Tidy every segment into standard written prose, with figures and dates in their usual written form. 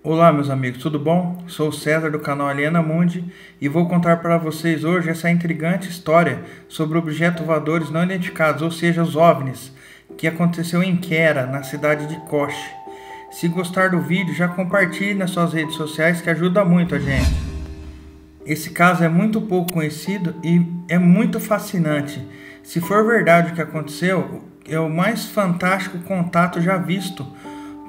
Olá, meus amigos, tudo bom? Sou o César do canal Aliena Mundi e vou contar para vocês hoje essa intrigante história sobre objetos voadores não identificados, ou seja, os OVNIs, que aconteceu em Quera, na cidade de Coche. Se gostar do vídeo, já compartilhe nas suas redes sociais que ajuda muito a gente. Esse caso é muito pouco conhecido e é muito fascinante. Se for verdade o que aconteceu, é o mais fantástico contato já visto,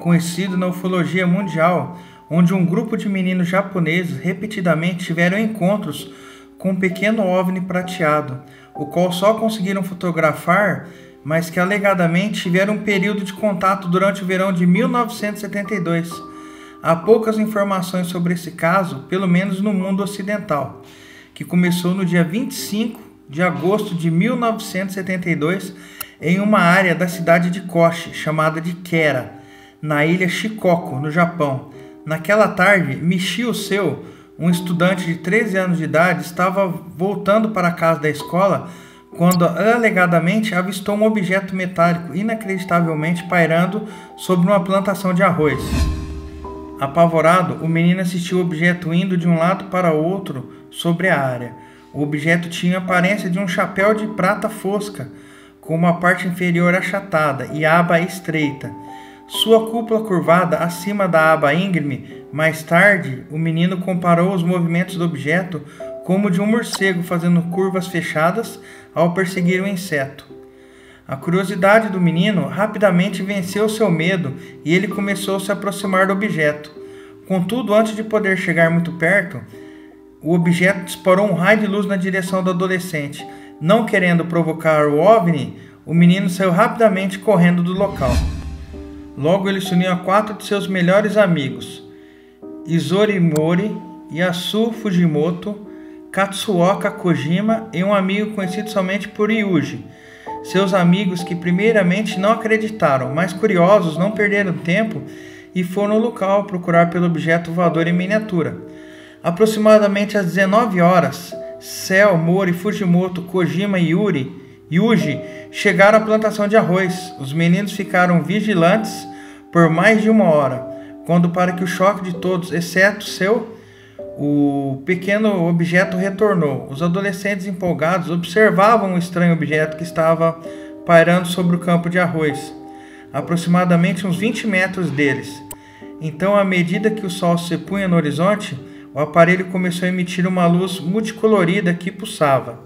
conhecido na ufologia mundial, onde um grupo de meninos japoneses repetidamente tiveram encontros com um pequeno OVNI prateado, o qual só conseguiram fotografar, mas que alegadamente tiveram um período de contato durante o verão de 1972. Há poucas informações sobre esse caso, pelo menos no mundo ocidental, que começou no dia 25 de agosto de 1972 em uma área da cidade de Kochi, chamada de Quera, na ilha Shikoku, no Japão. Naquela tarde, Michio Seu, um estudante de 13 anos de idade, estava voltando para a casa da escola quando alegadamente avistou um objeto metálico inacreditavelmente pairando sobre uma plantação de arroz. Apavorado, o menino assistiu o objeto indo de um lado para o outro sobre a área. O objeto tinha a aparência de um chapéu de prata fosca, com uma parte inferior achatada e aba estreita. Sua cúpula curvada acima da aba íngreme. Mais tarde, o menino comparou os movimentos do objeto como de um morcego fazendo curvas fechadas ao perseguir um inseto. A curiosidade do menino rapidamente venceu seu medo e ele começou a se aproximar do objeto. Contudo, antes de poder chegar muito perto, o objeto disparou um raio de luz na direção do adolescente. Não querendo provocar o OVNI, o menino saiu rapidamente correndo do local. Logo ele se uniu a 4 de seus melhores amigos, Izori Mori, Yasu Fujimoto, Katsuoka Kojima e um amigo conhecido somente por Yuji. Seus amigos que primeiramente não acreditaram, mas curiosos não perderam tempo e foram ao local procurar pelo objeto voador em miniatura. Aproximadamente às 19 horas, Sel, Mori, Fujimoto, Kojima e Yuji chegaram à plantação de arroz. Os meninos ficaram vigilantes por mais de 1 hora, quando, para que o choque de todos, exceto Seu, o pequeno objeto retornou. Os adolescentes empolgados observavam o estranho objeto que estava pairando sobre o campo de arroz, aproximadamente uns 20 metros deles. Então, à medida que o sol se punha no horizonte, o aparelho começou a emitir uma luz multicolorida que pulsava.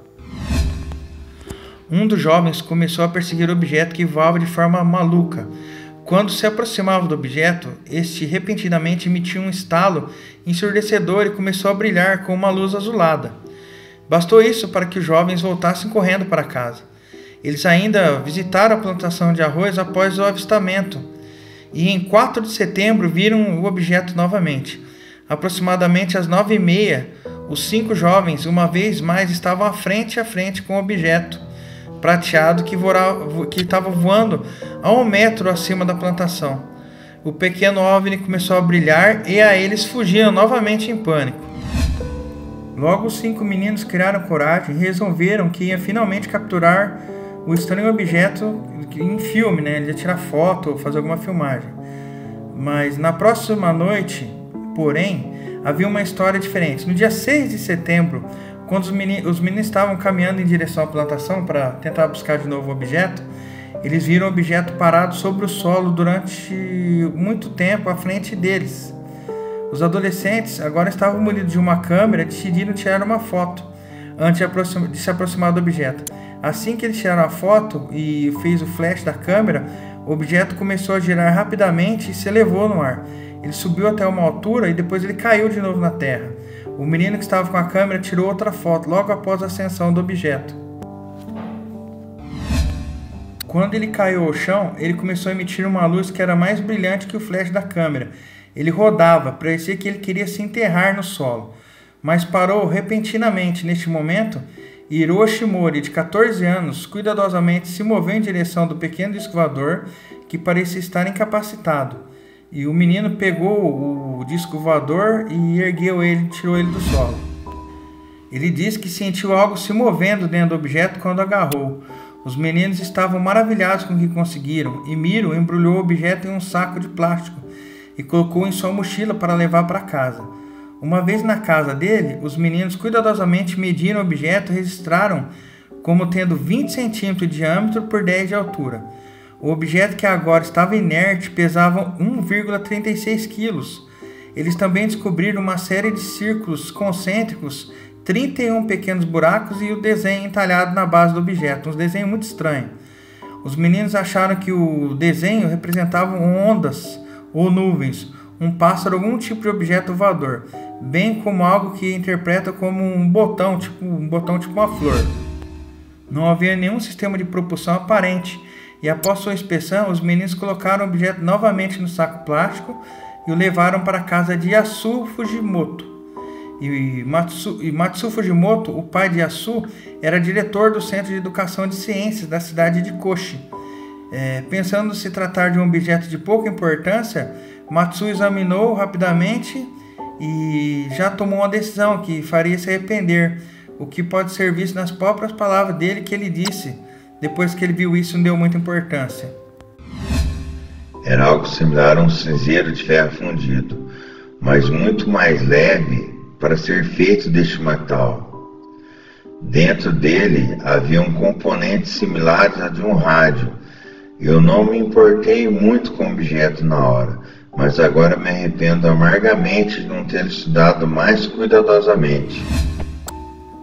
Um dos jovens começou a perseguir o objeto que voava de forma maluca. Quando se aproximava do objeto, este repentinamente emitia um estalo ensurdecedor e começou a brilhar com uma luz azulada. Bastou isso para que os jovens voltassem correndo para casa. Eles ainda visitaram a plantação de arroz após o avistamento e em 4 de setembro viram o objeto novamente. Aproximadamente às 9h30, os 5 jovens uma vez mais estavam frente a frente com o objeto prateado que estava voando a 1 metro acima da plantação. O pequeno OVNI começou a brilhar e a eles fugiam novamente em pânico. Logo os 5 meninos criaram coragem e resolveram que iam finalmente capturar o estranho objeto em filme, né? Ele ia tirar foto ou fazer alguma filmagem. Mas na próxima noite, porém, havia uma história diferente. No dia 6 de setembro, quando os meninos estavam caminhando em direção à plantação para tentar buscar de novo o objeto, eles viram o objeto parado sobre o solo durante muito tempo à frente deles. Os adolescentes agora estavam munidos de uma câmera e decidiram tirar uma foto antes de se aproximar do objeto. Assim que eles tiraram a foto e fez o flash da câmera, o objeto começou a girar rapidamente e se elevou no ar. Ele subiu até uma altura e depois ele caiu de novo na terra. O menino que estava com a câmera tirou outra foto logo após a ascensão do objeto. Quando ele caiu ao chão, ele começou a emitir uma luz que era mais brilhante que o flash da câmera. Ele rodava, parecia que ele queria se enterrar no solo, mas parou repentinamente. Neste momento, Hiroshi Mori, de 14 anos, cuidadosamente se moveu em direção do pequeno disco voador que parecia estar incapacitado. E o menino pegou o disco voador e ergueu ele, tirou ele do solo. Ele disse que sentiu algo se movendo dentro do objeto quando agarrou. Os meninos estavam maravilhados com o que conseguiram e Miro embrulhou o objeto em um saco de plástico e colocou em sua mochila para levar para casa. Uma vez na casa dele, os meninos cuidadosamente mediram o objeto e registraram como tendo 20 centímetros de diâmetro por 10 de altura. O objeto, que agora estava inerte, pesava 1,36 quilos. Eles também descobriram uma série de círculos concêntricos, 31 pequenos buracos e o desenho entalhado na base do objeto, um desenho muito estranho. Os meninos acharam que o desenho representava ondas ou nuvens, um pássaro ou algum tipo de objeto voador, bem como algo que interpreta como um botão tipo uma flor. Não havia nenhum sistema de propulsão aparente, e após sua inspeção, os meninos colocaram o objeto novamente no saco plástico e o levaram para a casa de Yasu Fujimoto. E Matsu Fujimoto, o pai de Yasu, era diretor do Centro de Educação de Ciências da cidade de Kochi. Pensando se tratar de um objeto de pouca importância, Matsu examinou rapidamente e já tomou uma decisão que faria se arrepender, o que pode ser visto nas próprias palavras dele, que ele disse. Depois que ele viu isso, não deu muita importância. Era algo similar a um cinzeiro de ferro fundido, mas muito mais leve para ser feito deste metal. Dentro dele havia um componente similar a de um rádio. Eu não me importei muito com o objeto na hora, mas agora me arrependo amargamente de não ter estudado mais cuidadosamente.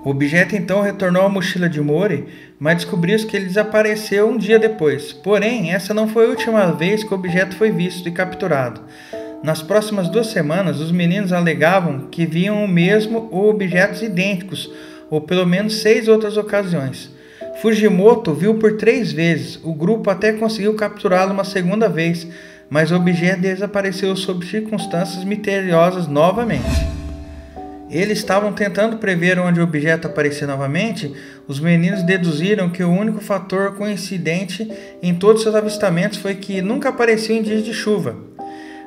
O objeto então retornou à mochila de Mori, mas descobriu-se que ele desapareceu um dia depois. Porém, essa não foi a última vez que o objeto foi visto e capturado. Nas próximas 2 semanas, os meninos alegavam que viam o mesmo ou objetos idênticos, ou pelo menos 6 outras ocasiões. Fujimoto viu por 3 vezes, o grupo até conseguiu capturá-lo uma segunda vez, mas o objeto desapareceu sob circunstâncias misteriosas novamente. Eles estavam tentando prever onde o objeto aparecia novamente. Os meninos deduziram que o único fator coincidente em todos seus avistamentos foi que nunca apareceu em dias de chuva.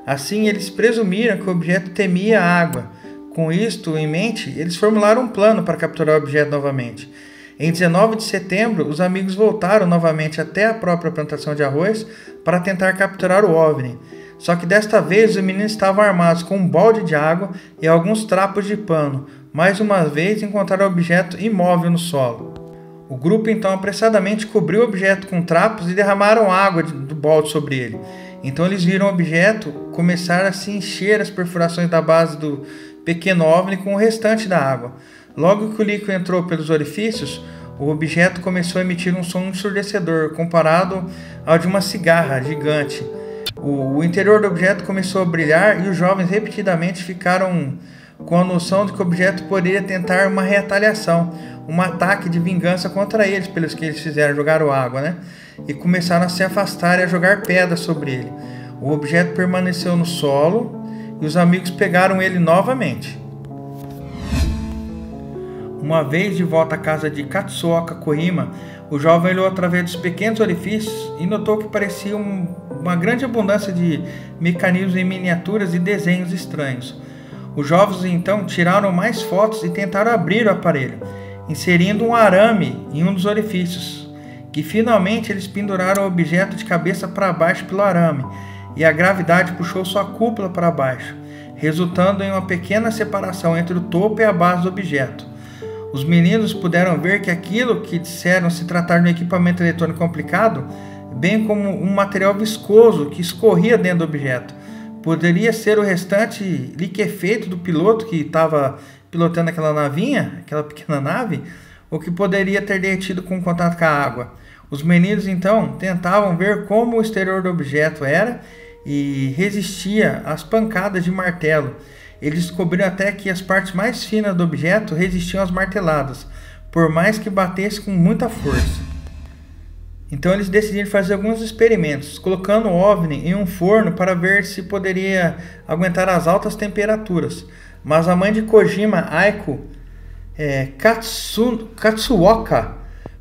Assim, eles presumiram que o objeto temia a água. Com isto em mente, eles formularam um plano para capturar o objeto novamente. Em 19 de setembro, os amigos voltaram novamente até a própria plantação de arroz para tentar capturar o OVNI. Só que desta vez os meninos estavam armados com um balde de água e alguns trapos de pano. Mais uma vez encontraram o objeto imóvel no solo. O grupo então apressadamente cobriu o objeto com trapos e derramaram água do balde sobre ele. Então eles viram o objeto começar a se encher as perfurações da base do pequeno OVNI com o restante da água. Logo que o líquido entrou pelos orifícios, o objeto começou a emitir um som ensurdecedor comparado ao de uma cigarra gigante. O interior do objeto começou a brilhar e os jovens repetidamente ficaram com a noção de que o objeto poderia tentar uma retaliação, um ataque de vingança contra eles, pelos que eles fizeram, jogaram água, e começaram a se afastar e a jogar pedras sobre ele. O objeto permaneceu no solo e os amigos pegaram ele novamente. Uma vez de volta à casa de Katsuoka Kohima, o jovem olhou através dos pequenos orifícios e notou que parecia uma grande abundância de mecanismos em miniaturas e desenhos estranhos. Os jovens então tiraram mais fotos e tentaram abrir o aparelho, inserindo um arame em um dos orifícios, que finalmente eles penduraram o objeto de cabeça para baixo pelo arame, e a gravidade puxou sua cúpula para baixo, resultando em uma pequena separação entre o topo e a base do objeto. Os meninos puderam ver que aquilo que disseram se tratar de um equipamento eletrônico complicado, bem como um material viscoso que escorria dentro do objeto, poderia ser o restante liquefeito do piloto que estava pilotando aquela navinha, aquela pequena nave, ou que poderia ter derretido com contato com a água. Os meninos então tentavam ver como o exterior do objeto era e resistia às pancadas de martelo. Eles descobriram até que as partes mais finas do objeto resistiam às marteladas, por mais que batesse com muita força. Então eles decidiram fazer alguns experimentos, colocando o OVNI em um forno para ver se poderia aguentar as altas temperaturas. Mas a mãe de Kojima, Aiko Katsuoka,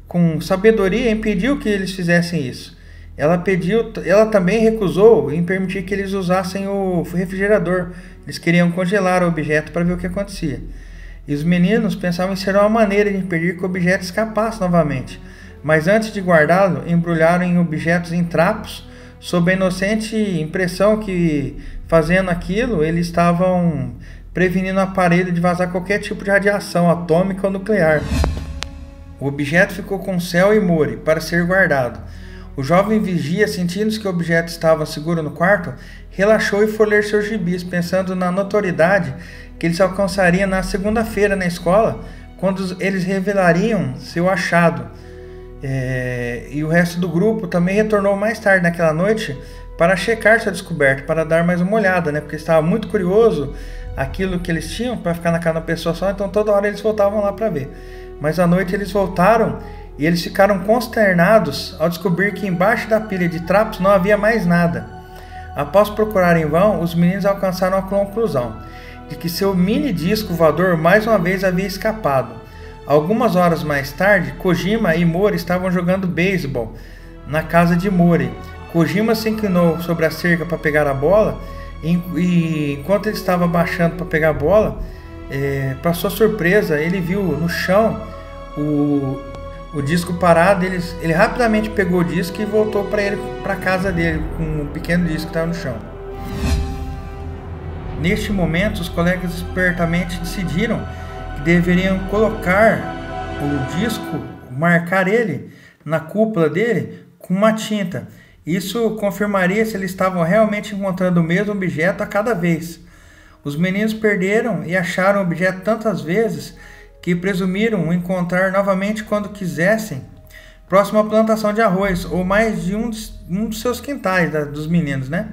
com sabedoria, impediu que eles fizessem isso. Ela também recusou em permitir que eles usassem o refrigerador. Eles queriam congelar o objeto para ver o que acontecia. E os meninos pensavam em ser uma maneira de impedir que o objeto escapasse novamente. Mas antes de guardá-lo, embrulharam em objetos em trapos, sob a inocente impressão que fazendo aquilo, eles estavam prevenindo o aparelho de vazar qualquer tipo de radiação atômica ou nuclear. O objeto ficou com Cell e Mori para ser guardado. O jovem vigia, sentindo que o objeto estava seguro no quarto, relaxou e foi ler seus gibis, pensando na notoriedade que eles alcançariam na segunda-feira na escola, quando eles revelariam seu achado. E o resto do grupo também retornou mais tarde naquela noite para checar sua descoberta, para dar mais uma olhada, né? Porque estava muito curioso aquilo que eles tinham para ficar na casa da pessoa só, então toda hora eles voltavam lá para ver. Mas à noite eles voltaram e eles ficaram consternados ao descobrir que embaixo da pilha de trapos não havia mais nada. Após procurar em vão, os meninos alcançaram a conclusão de que seu mini disco voador mais uma vez havia escapado. Algumas horas mais tarde, Kojima e Mori estavam jogando beisebol na casa de Mori. Kojima se inclinou sobre a cerca para pegar a bola e enquanto ele estava baixando para pegar a bola, para sua surpresa, ele viu no chão o disco parado. Ele rapidamente pegou o disco e voltou para a casa dele com um pequeno disco que estava no chão. Neste momento, os colegas espertamente decidiram que deveriam colocar o disco, marcar ele na cúpula dele com uma tinta. Isso confirmaria se eles estavam realmente encontrando o mesmo objeto a cada vez. Os meninos perderam e acharam o objeto tantas vezes que presumiram o encontrar novamente quando quisessem, próximo à plantação de arroz, ou mais de um dos seus quintais, dos meninos, né?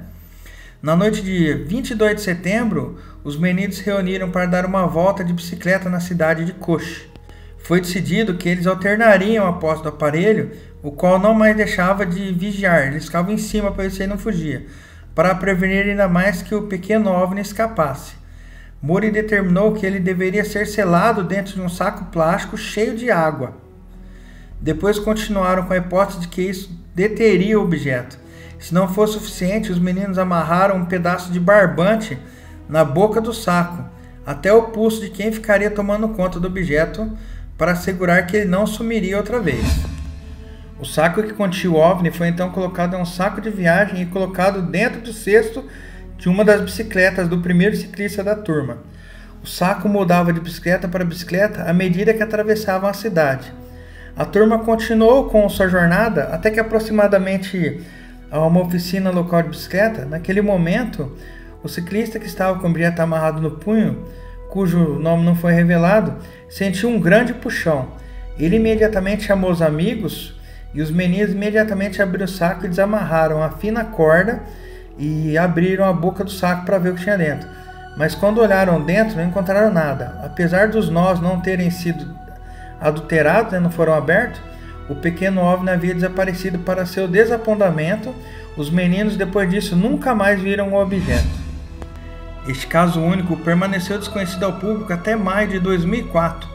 Na noite de 22 de setembro, os meninos se reuniram para dar uma volta de bicicleta na cidade de Kochi. Foi decidido que eles alternariam a posse do aparelho, o qual não mais deixava de vigiar. Eles ficavam em cima para ver se ele não fugia, para prevenir ainda mais que o pequeno OVNI escapasse. Mori determinou que ele deveria ser selado dentro de um saco plástico cheio de água. Depois continuaram com a hipótese de que isso deteria o objeto. Se não fosse suficiente, os meninos amarraram um pedaço de barbante na boca do saco, até o pulso de quem ficaria tomando conta do objeto, para assegurar que ele não sumiria outra vez. O saco que continha o OVNI foi então colocado em um saco de viagem e colocado dentro do cesto de uma das bicicletas do primeiro ciclista da turma. O saco mudava de bicicleta para bicicleta à medida que atravessavam a cidade. A turma continuou com sua jornada até que aproximadamente a uma oficina local de bicicleta. Naquele momento, o ciclista que estava com o objeto amarrado no punho, cujo nome não foi revelado, sentiu um grande puxão. Ele imediatamente chamou os amigos e os meninos imediatamente abriram o saco e desamarraram a fina corda e abriram a boca do saco para ver o que tinha dentro. Mas quando olharam dentro, não encontraram nada. Apesar dos nós não terem sido adulterados, não foram abertos, o pequeno OVNI havia desaparecido. Para seu desapontamento, os meninos depois disso nunca mais viram o objeto. Este caso único permaneceu desconhecido ao público até maio de 2004,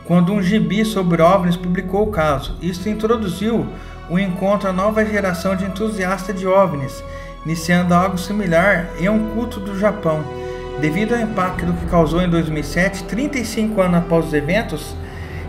quando um gibi sobre OVNIs publicou o caso. Isso introduziu o encontro à nova geração de entusiastas de OVNIs, iniciando algo similar em um culto do Japão. Devido ao impacto que causou em 2007, 35 anos após os eventos,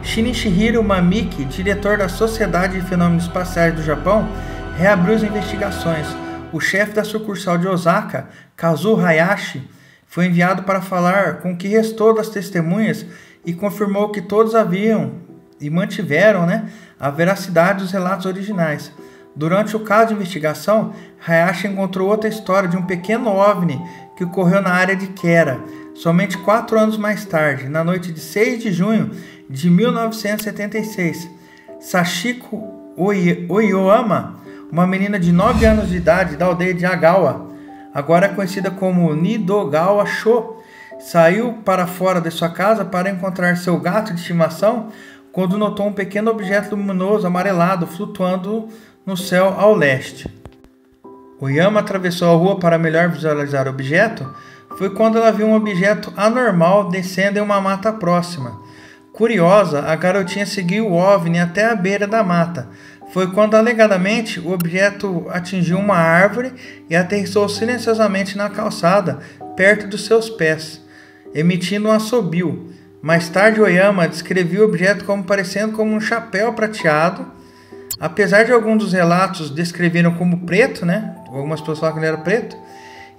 Shinichiro Mamiki, diretor da Sociedade de Fenômenos Espaciais do Japão, reabriu as investigações. O chefe da sucursal de Osaka, Kazuo Hayashi, foi enviado para falar com o que restou das testemunhas e confirmou que todos haviam e mantiveram, a veracidade dos relatos originais. Durante o caso de investigação, Hayashi encontrou outra história de um pequeno OVNI que ocorreu na área de Kera, somente 4 anos mais tarde, na noite de 6 de junho de 1976. Sachiko Oyama, uma menina de 9 anos de idade da aldeia de Agawa, agora conhecida como Nidogawa-sho, saiu para fora de sua casa para encontrar seu gato de estimação quando notou um pequeno objeto luminoso amarelado flutuando no céu ao leste. Oyama atravessou a rua para melhor visualizar o objeto. Foi quando ela viu um objeto anormal descendo em uma mata próxima. Curiosa, a garotinha seguiu o OVNI até a beira da mata. Foi quando, alegadamente, o objeto atingiu uma árvore e aterrissou silenciosamente na calçada, perto dos seus pés, emitindo um assobio. Mais tarde, Oyama descreveu o objeto como parecendo como um chapéu prateado. Apesar de alguns dos relatos descreveram como preto, algumas pessoas falam que ele era preto,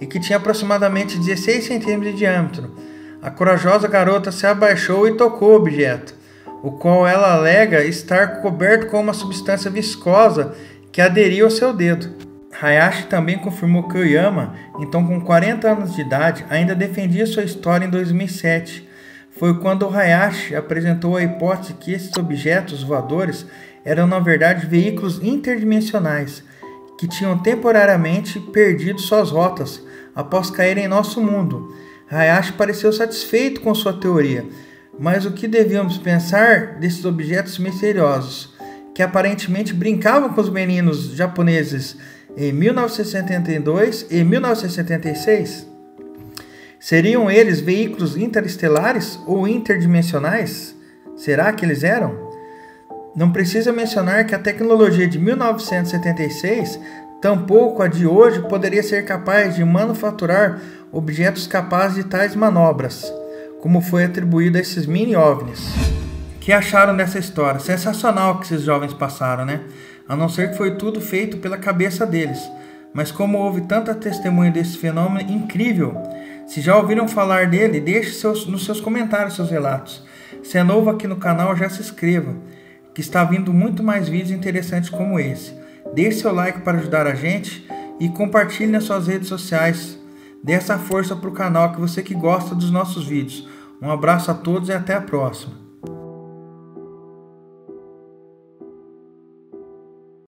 e que tinha aproximadamente 16 centímetros de diâmetro. A corajosa garota se abaixou e tocou o objeto, o qual ela alega estar coberto com uma substância viscosa que aderiu ao seu dedo. Hayashi também confirmou que Oyama, então com 40 anos de idade, ainda defendia sua história em 2007. Foi quando Hayashi apresentou a hipótese que esses objetos voadores eram na verdade veículos interdimensionais, que tinham temporariamente perdido suas rotas após caírem em nosso mundo. Hayashi pareceu satisfeito com sua teoria, mas o que devíamos pensar desses objetos misteriosos, que aparentemente brincavam com os meninos japoneses em 1972 e 1976? Seriam eles veículos interestelares ou interdimensionais? Será que eles eram? Não precisa mencionar que a tecnologia de 1976, tampouco a de hoje, poderia ser capaz de manufaturar objetos capazes de tais manobras, como foi atribuído a esses mini-OVNIs. O que acharam dessa história? Sensacional que esses jovens passaram, né? A não ser que foi tudo feito pela cabeça deles. Mas como houve tanta testemunha desse fenômeno incrível, se já ouviram falar dele, deixe nos seus comentários seus relatos. Se é novo aqui no canal, já se inscreva, que está vindo muito mais vídeos interessantes como esse. Deixe seu like para ajudar a gente e compartilhe nas suas redes sociais. Dê essa força para o canal, que você que gosta dos nossos vídeos. Um abraço a todos e até a próxima.